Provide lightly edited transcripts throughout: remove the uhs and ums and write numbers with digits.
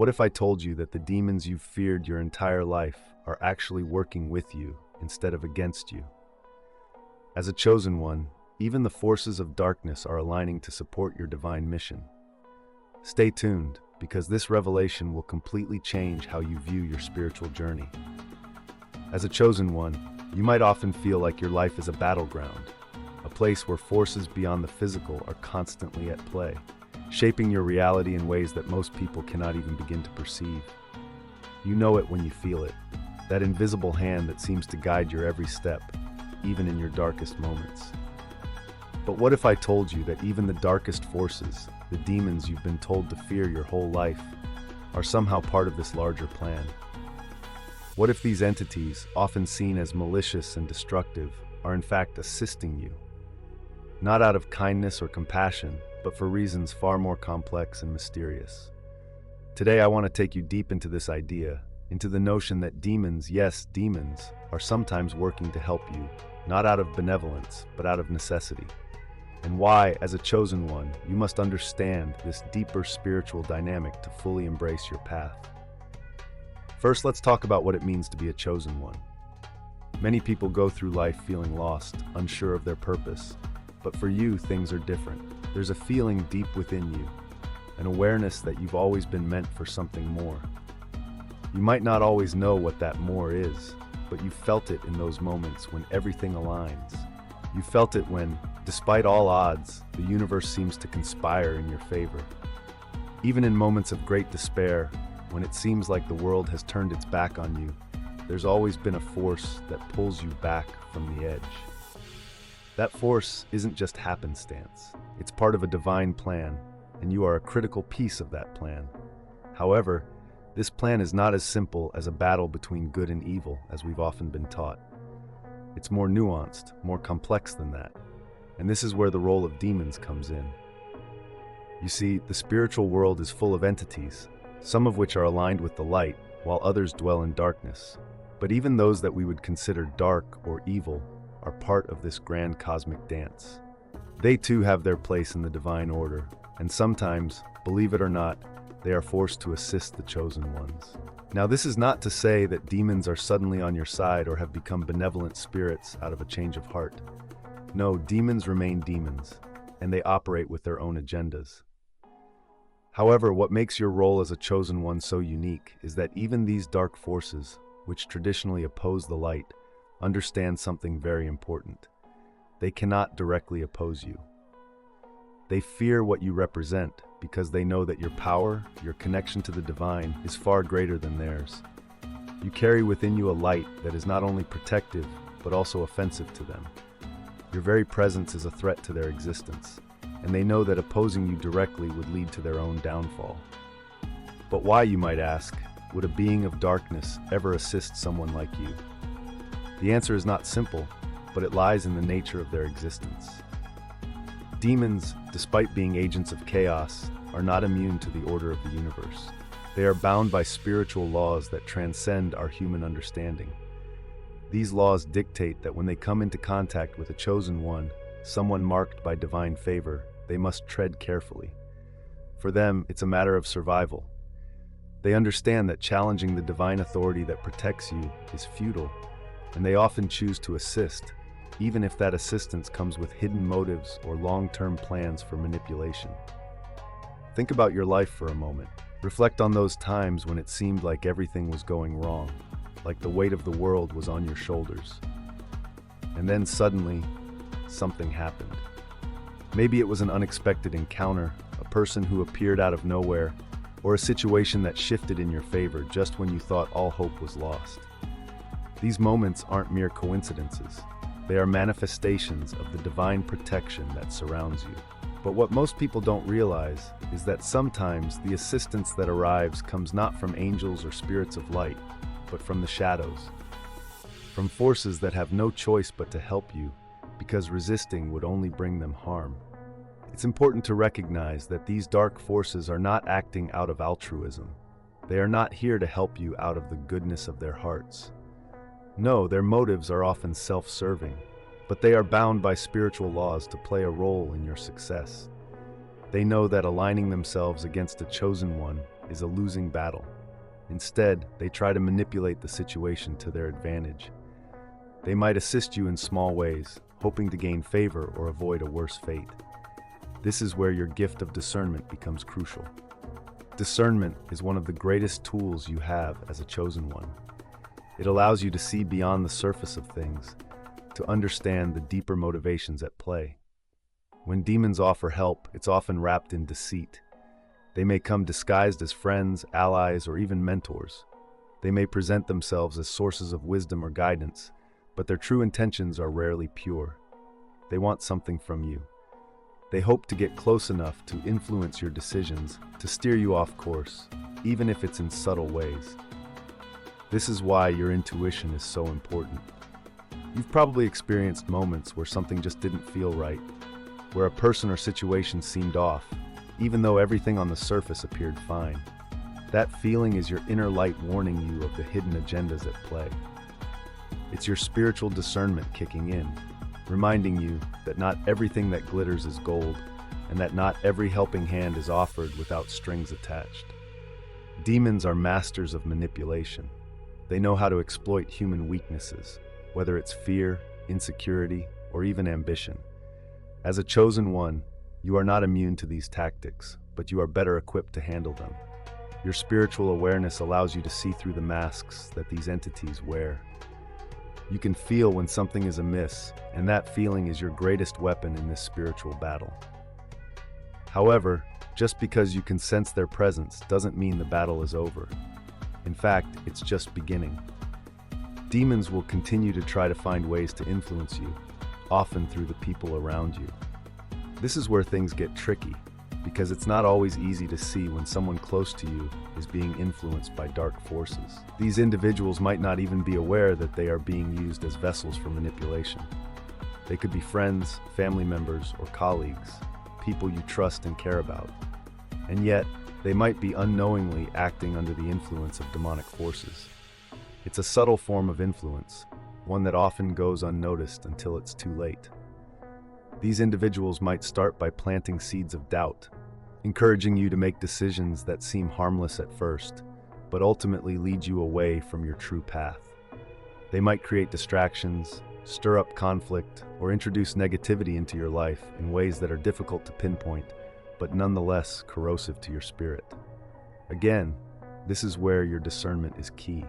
What if I told you that the demons you've feared your entire life are actually working with you instead of against you? As a chosen one, even the forces of darkness are aligning to support your divine mission. Stay tuned, because this revelation will completely change how you view your spiritual journey. As a chosen one, you might often feel like your life is a battleground, a place where forces beyond the physical are constantly at play, shaping your reality in ways that most people cannot even begin to perceive. You know it when you feel it, that invisible hand that seems to guide your every step, even in your darkest moments. But what if I told you that even the darkest forces, the demons you've been told to fear your whole life, are somehow part of this larger plan? What if these entities, often seen as malicious and destructive, are in fact assisting you? Not out of kindness or compassion, but for reasons far more complex and mysterious. Today I want to take you deep into this idea, into the notion that demons, yes, demons, are sometimes working to help you, not out of benevolence, but out of necessity. And why, as a chosen one, you must understand this deeper spiritual dynamic to fully embrace your path. First, let's talk about what it means to be a chosen one. Many people go through life feeling lost, unsure of their purpose, but for you, things are different. There's a feeling deep within you, an awareness that you've always been meant for something more. You might not always know what that more is, but you felt it in those moments when everything aligns. You felt it when, despite all odds, the universe seems to conspire in your favor. Even in moments of great despair, when it seems like the world has turned its back on you, there's always been a force that pulls you back from the edge. That force isn't just happenstance. It's part of a divine plan, and you are a critical piece of that plan. However, this plan is not as simple as a battle between good and evil, as we've often been taught. It's more nuanced, more complex than that. And this is where the role of demons comes in. You see, the spiritual world is full of entities, some of which are aligned with the light, while others dwell in darkness. But even those that we would consider dark or evil are part of this grand cosmic dance. They too have their place in the divine order, and sometimes, believe it or not, they are forced to assist the chosen ones. Now, this is not to say that demons are suddenly on your side or have become benevolent spirits out of a change of heart. No, demons remain demons, and they operate with their own agendas. However, what makes your role as a chosen one so unique is that even these dark forces, which traditionally oppose the light, understand something very important. They cannot directly oppose you. They fear what you represent because they know that your power, your connection to the divine, is far greater than theirs. You carry within you a light that is not only protective, but also offensive to them. Your very presence is a threat to their existence, and they know that opposing you directly would lead to their own downfall. But why, you might ask, would a being of darkness ever assist someone like you? The answer is not simple, but it lies in the nature of their existence. Demons, despite being agents of chaos, are not immune to the order of the universe. They are bound by spiritual laws that transcend our human understanding. These laws dictate that when they come into contact with a chosen one, someone marked by divine favor, they must tread carefully. For them, it's a matter of survival. They understand that challenging the divine authority that protects you is futile, and they often choose to assist, even if that assistance comes with hidden motives or long-term plans for manipulation. Think about your life for a moment. Reflect on those times when it seemed like everything was going wrong, like the weight of the world was on your shoulders. And then suddenly, something happened. Maybe it was an unexpected encounter, a person who appeared out of nowhere, or a situation that shifted in your favor just when you thought all hope was lost. These moments aren't mere coincidences. They are manifestations of the divine protection that surrounds you. But what most people don't realize is that sometimes the assistance that arrives comes not from angels or spirits of light, but from the shadows, from forces that have no choice but to help you, because resisting would only bring them harm. It's important to recognize that these dark forces are not acting out of altruism. They are not here to help you out of the goodness of their hearts. No, their motives are often self-serving, but they are bound by spiritual laws to play a role in your success. They know that aligning themselves against a chosen one is a losing battle. Instead, they try to manipulate the situation to their advantage. They might assist you in small ways, hoping to gain favor or avoid a worse fate. This is where your gift of discernment becomes crucial. Discernment is one of the greatest tools you have as a chosen one. It allows you to see beyond the surface of things, to understand the deeper motivations at play. When demons offer help, it's often wrapped in deceit. They may come disguised as friends, allies, or even mentors. They may present themselves as sources of wisdom or guidance, but their true intentions are rarely pure. They want something from you. They hope to get close enough to influence your decisions, to steer you off course, even if it's in subtle ways. This is why your intuition is so important. You've probably experienced moments where something just didn't feel right, where a person or situation seemed off, even though everything on the surface appeared fine. That feeling is your inner light warning you of the hidden agendas at play. It's your spiritual discernment kicking in, reminding you that not everything that glitters is gold, and that not every helping hand is offered without strings attached. Demons are masters of manipulation. They know how to exploit human weaknesses, whether it's fear, insecurity, or even ambition. As a chosen one, you are not immune to these tactics, but you are better equipped to handle them. Your spiritual awareness allows you to see through the masks that these entities wear. You can feel when something is amiss, and that feeling is your greatest weapon in this spiritual battle. However, just because you can sense their presence doesn't mean the battle is over. In fact, it's just beginning. Demons will continue to try to find ways to influence you, often through the people around you. This is where things get tricky, because it's not always easy to see when someone close to you is being influenced by dark forces. These individuals might not even be aware that they are being used as vessels for manipulation. They could be friends, family members, or colleagues, people you trust and care about. And yet, they might be unknowingly acting under the influence of demonic forces. It's a subtle form of influence, one that often goes unnoticed until it's too late. These individuals might start by planting seeds of doubt, encouraging you to make decisions that seem harmless at first, but ultimately lead you away from your true path. They might create distractions, stir up conflict, or introduce negativity into your life in ways that are difficult to pinpoint, but nonetheless corrosive to your spirit. Again, this is where your discernment is key.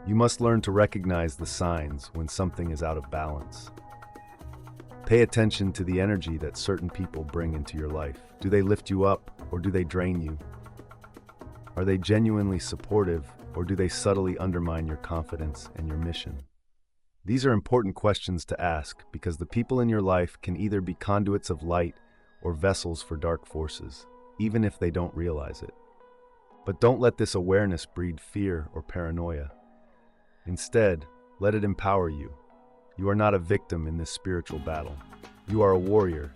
You must learn to recognize the signs when something is out of balance. Pay attention to the energy that certain people bring into your life. Do they lift you up, or do they drain you? Are they genuinely supportive, or do they subtly undermine your confidence and your mission? These are important questions to ask because the people in your life can either be conduits of light or vessels for dark forces, even if they don't realize it. But don't let this awareness breed fear or paranoia. Instead, let it empower you. You are not a victim in this spiritual battle. You are a warrior,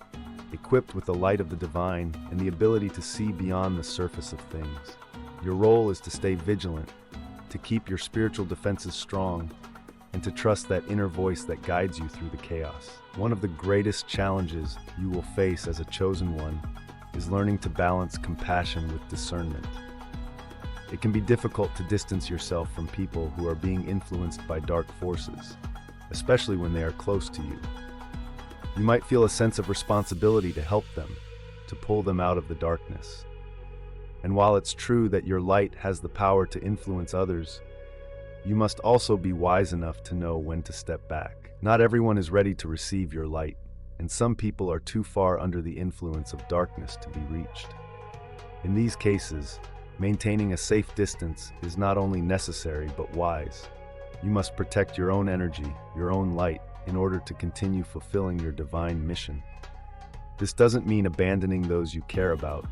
equipped with the light of the divine and the ability to see beyond the surface of things. Your role is to stay vigilant, to keep your spiritual defenses strong, and to trust that inner voice that guides you through the chaos. One of the greatest challenges you will face as a chosen one is learning to balance compassion with discernment. It can be difficult to distance yourself from people who are being influenced by dark forces, especially when they are close to you. You might feel a sense of responsibility to help them, to pull them out of the darkness. And while it's true that your light has the power to influence others, you must also be wise enough to know when to step back. Not everyone is ready to receive your light, and some people are too far under the influence of darkness to be reached. In these cases, maintaining a safe distance is not only necessary but wise. You must protect your own energy, your own light, in order to continue fulfilling your divine mission. This doesn't mean abandoning those you care about,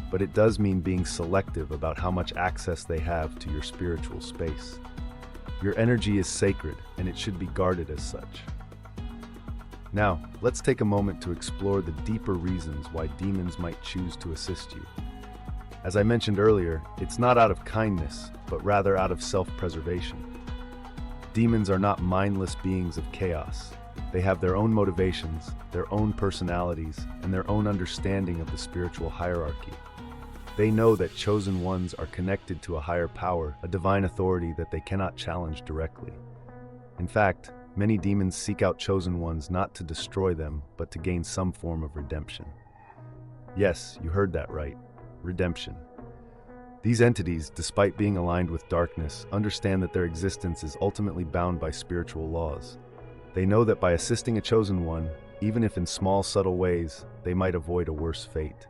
but it does mean being selective about how much access they have to your spiritual space. Your energy is sacred, and it should be guarded as such. Now, let's take a moment to explore the deeper reasons why demons might choose to assist you. As I mentioned earlier, it's not out of kindness, but rather out of self-preservation. Demons are not mindless beings of chaos. They have their own motivations, their own personalities, and their own understanding of the spiritual hierarchy. They know that chosen ones are connected to a higher power, a divine authority that they cannot challenge directly. In fact, many demons seek out chosen ones not to destroy them, but to gain some form of redemption. Yes, you heard that right. Redemption. These entities, despite being aligned with darkness, understand that their existence is ultimately bound by spiritual laws. They know that by assisting a chosen one, even if in small, subtle ways, they might avoid a worse fate.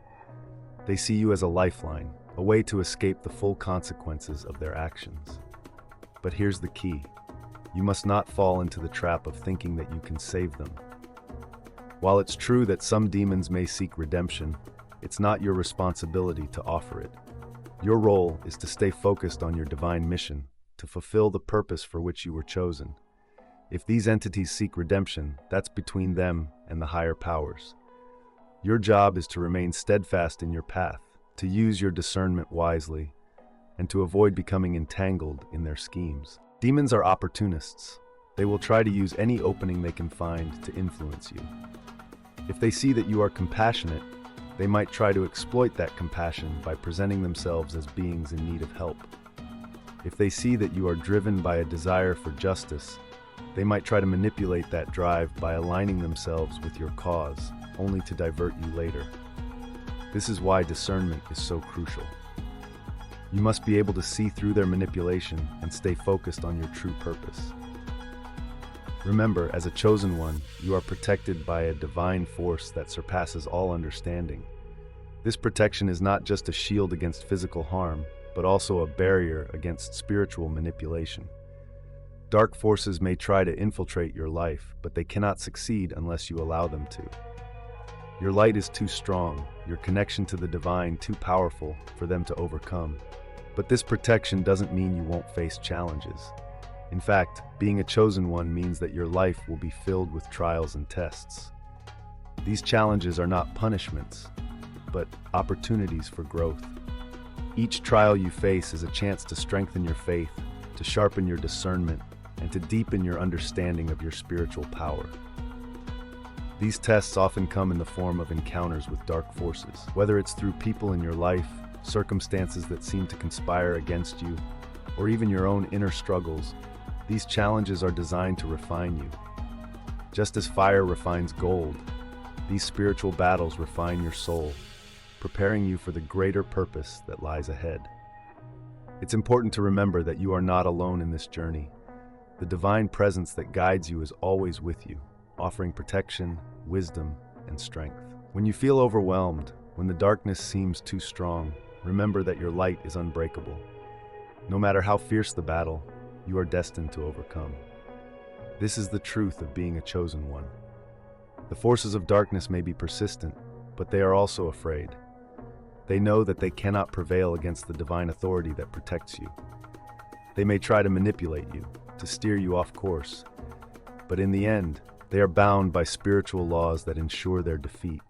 They see you as a lifeline, a way to escape the full consequences of their actions. But here's the key. You must not fall into the trap of thinking that you can save them. While it's true that some demons may seek redemption, it's not your responsibility to offer it. Your role is to stay focused on your divine mission, to fulfill the purpose for which you were chosen. If these entities seek redemption, that's between them and the higher powers. Your job is to remain steadfast in your path, to use your discernment wisely, and to avoid becoming entangled in their schemes. Demons are opportunists. They will try to use any opening they can find to influence you. If they see that you are compassionate, they might try to exploit that compassion by presenting themselves as beings in need of help. If they see that you are driven by a desire for justice, they might try to manipulate that drive by aligning themselves with your cause, only to divert you later. This is why discernment is so crucial. You must be able to see through their manipulation and stay focused on your true purpose. Remember, as a chosen one, you are protected by a divine force that surpasses all understanding. This protection is not just a shield against physical harm, but also a barrier against spiritual manipulation. Dark forces may try to infiltrate your life, but they cannot succeed unless you allow them to. Your light is too strong, your connection to the divine too powerful for them to overcome. But this protection doesn't mean you won't face challenges. In fact, being a chosen one means that your life will be filled with trials and tests. These challenges are not punishments, but opportunities for growth. Each trial you face is a chance to strengthen your faith, to sharpen your discernment, and to deepen your understanding of your spiritual power. These tests often come in the form of encounters with dark forces, whether it's through people in your life, circumstances that seem to conspire against you, or even your own inner struggles. These challenges are designed to refine you. Just as fire refines gold, these spiritual battles refine your soul, preparing you for the greater purpose that lies ahead. It's important to remember that you are not alone in this journey. The divine presence that guides you is always with you, offering protection, wisdom, and strength. When you feel overwhelmed, when the darkness seems too strong, remember that your light is unbreakable. No matter how fierce the battle, you are destined to overcome. This is the truth of being a chosen one. The forces of darkness may be persistent, but they are also afraid. They know that they cannot prevail against the divine authority that protects you. They may try to manipulate you, to steer you off course, but in the end, they are bound by spiritual laws that ensure their defeat.